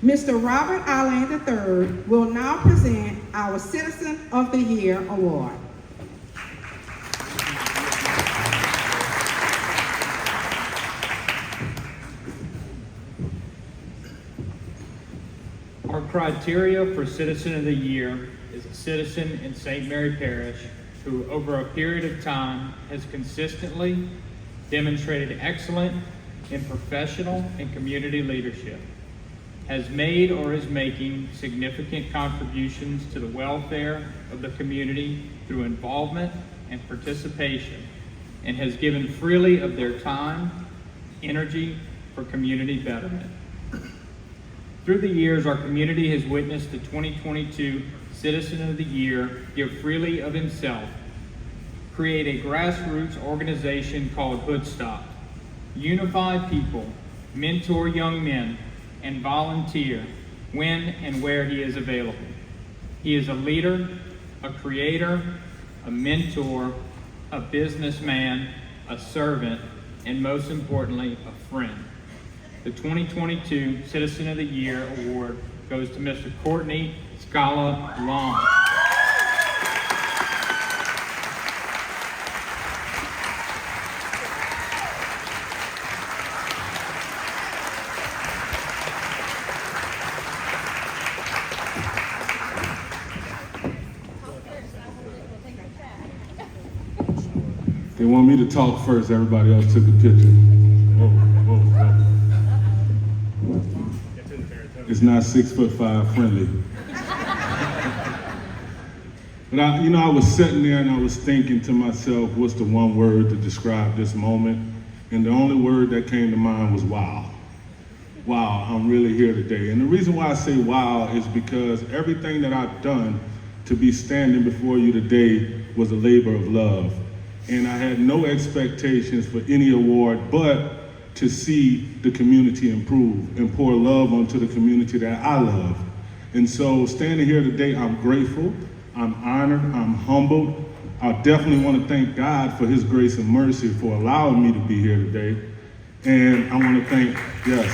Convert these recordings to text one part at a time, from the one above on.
Mr. Robert Allen III will now present our Citizen of the Year Award. Our criteria for Citizen of the Year is a citizen in St. Mary Parish who, over a period of time, has consistently demonstrated excellent in professional and community leadership, has made or is making significant contributions to the welfare of the community through involvement and participation, and has given freely of their time, energy for community betterment. Through the years, our community has witnessed the 2022 Citizen of the Year give freely of himself, create a grassroots organization called Hoodstock, unify people, mentor young men, and volunteer when and where he is available. He is a leader, a creator, a mentor, a businessman, a servant, and most importantly, a friend. The 2022 Citizen of the Year Award goes to Mr. Courtney Schola Long. They want me to talk first, everybody else took a picture. Whoa. It's not 6'5" friendly. But I was sitting there and I was thinking to myself, what's the one word to describe this moment? And the only word that came to mind was wow. Wow, I'm really here today. And the reason why I say wow is because everything that I've done to be standing before you today was a labor of love. And I had no expectations for any award but to see the community improve and pour love onto the community that I love. And so standing here today, I'm grateful, I'm honored, I'm humbled. I definitely want to thank God for his grace and mercy for allowing me to be here today. And I want to thank, yes.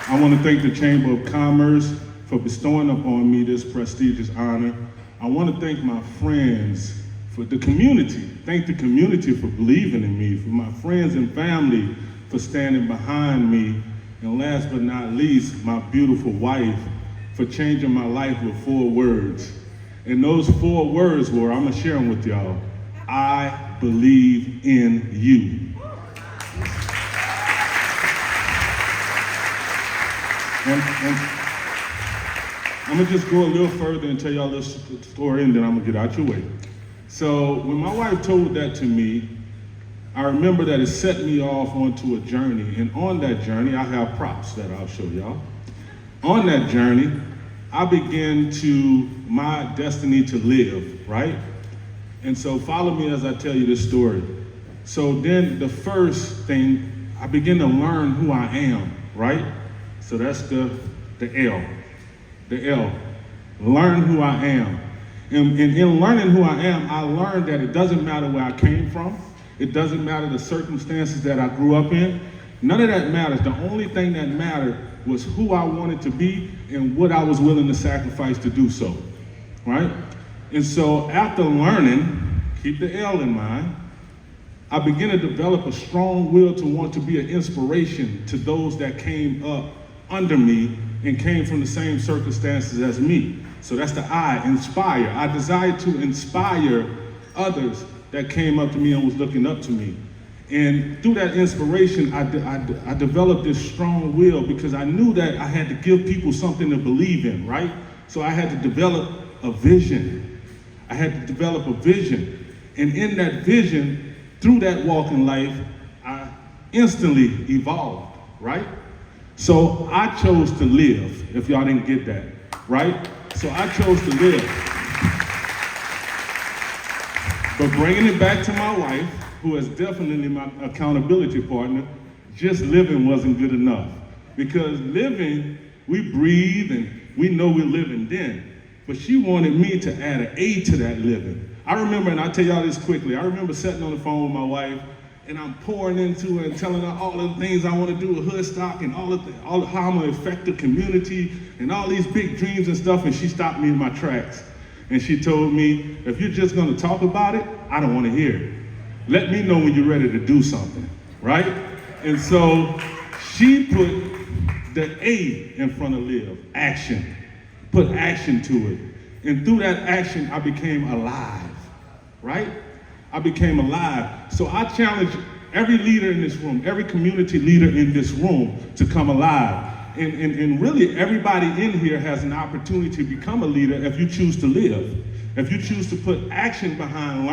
I want to thank the Chamber of Commerce for bestowing upon me this prestigious honor. I want to thank my friends, for the community. Thank the community for believing in me, for my friends and family for standing behind me, and last but not least, my beautiful wife for changing my life with 4 words. And those 4 words were, I'm gonna share them with y'all. I believe in you. And I'm gonna just go a little further and tell y'all this story, and then I'm gonna get out your way. So when my wife told that to me, I remember that it set me off onto a journey, and on that journey, I have props that I'll show y'all. On that journey, I began my destiny to live, right? And so follow me as I tell you this story. So then the first thing, I begin to learn who I am, right? So that's the L, learn who I am. And in learning who I am, I learned that it doesn't matter where I came from. It doesn't matter the circumstances that I grew up in. None of that matters. The only thing that mattered was who I wanted to be and what I was willing to sacrifice to do so, right? And so after learning, keep the L in mind, I began to develop a strong will to want to be an inspiration to those that came up under me and came from the same circumstances as me. So that's the I, inspire. I desired to inspire others that came up to me and was looking up to me. And through that inspiration, I developed this strong will because I knew that I had to give people something to believe in, right? So I had to develop a vision. I had to develop a vision. And in that vision, through that walk in life, I instantly evolved, right? So I chose to live, if y'all didn't get that, right? So I chose to live. But bringing it back to my wife, who is definitely my accountability partner, just living wasn't good enough. Because living, we breathe and we know we're living then. But she wanted me to add an A to that living. I remember, and I'll tell y'all this quickly, I remember sitting on the phone with my wife, and I'm pouring into her and telling her all the things I want to do with Hoodstock and all how I'm going to affect the community and all these big dreams and stuff, and she stopped me in my tracks. And she told me, if you're just going to talk about it, I don't want to hear it. Let me know when you're ready to do something, right? And so she put the A in front of live, action. Put action to it. And through that action, I became alive, right? I became alive. So I challenge every leader in this room, every community leader in this room to come alive. And really everybody in here has an opportunity to become a leader if you choose to live. If you choose to put action behind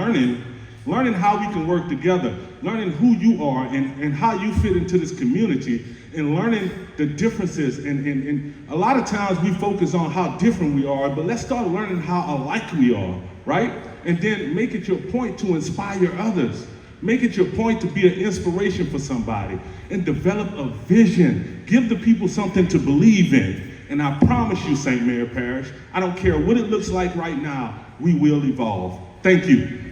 learning how we can work together, learning who you are and how you fit into this community, and learning the differences. And a lot of times we focus on how different we are, but let's start learning how alike we are, right? And then make it your point to inspire others. Make it your point to be an inspiration for somebody and develop a vision. Give the people something to believe in. And I promise you, St. Mary Parish, I don't care what it looks like right now, we will evolve. Thank you.